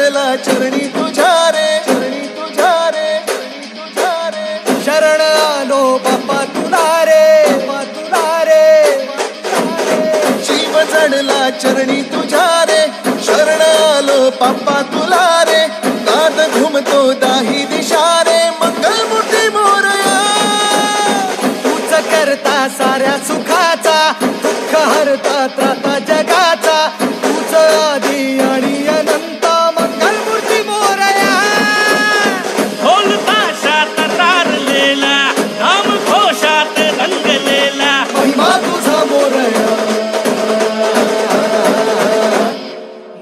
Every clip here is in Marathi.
चढला चरणी तुझ्या रे, चरणी तुझ्या रे, तुझ्या रे. शरण आलो बाप्पा तुला रे, बाप्पा तुला रे. जीव चढला चरणी तुझ्या रे, शरण आलो बाप्पा तुला रे. नाद घुमतो दाही दिशा रे, मंगलमूर्ती मोरया. तूच करता साऱ्या सुखाचा, दुःख हरता त्राता जगाचा. तूच आदी आणि अनंत, मंगलमूर्ती मोरया. ढोल ताशात तारलेला, नाम घोषात रंगलेला, महिमा तुझा मोरया,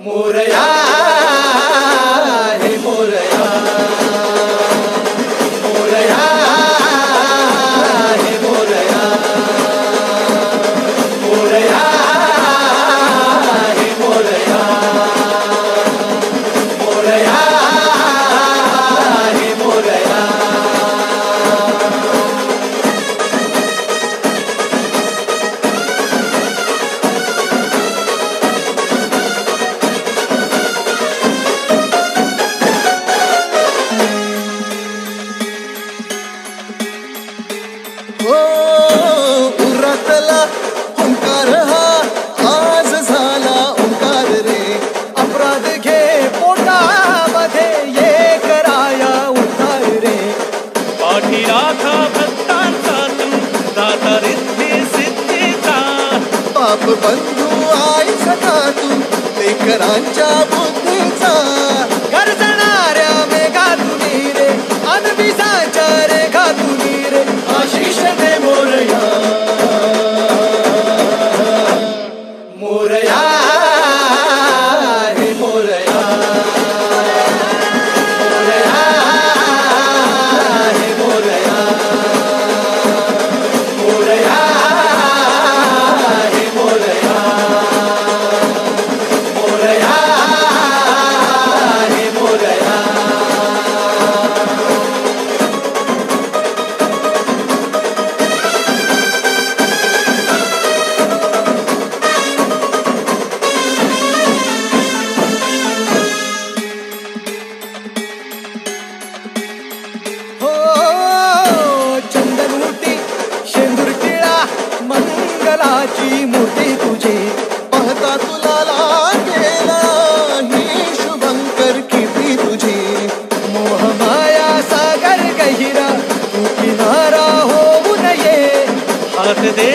मोरया हे मोरया, मोरया हे मोरया, मोरया हे मोरया, मोरया हे मोरया. हो उरातला ओंकार हा आज झाला ओंकार रे. अपराध घे पोटामध्ये ये कराया उद्धार रे. पाठी राखा भक्तांचा तू, दाता रिद्धी सिद्धीचा. पाप बंधू आई सखा तू, लेकरांच्या बुद्धीचा. गरजणाऱ्या मेघा तुनी रे, अनविसाच्या रेखा तुनी रे. आशिष दे मोरया, मोरया हे मोरया, मोरया हे मोरया, मोरया हे मोरया, मोरया हे मोरया. हो चंदनमुठी शेंदूर टिळा, मंगलाची मूर्ती तुझी. पाहता तुला लागेला ही शुभंकर कीर्ती तुझी. मोहमाया सागर गहिरा, तू किनारा होऊ नये. हात दे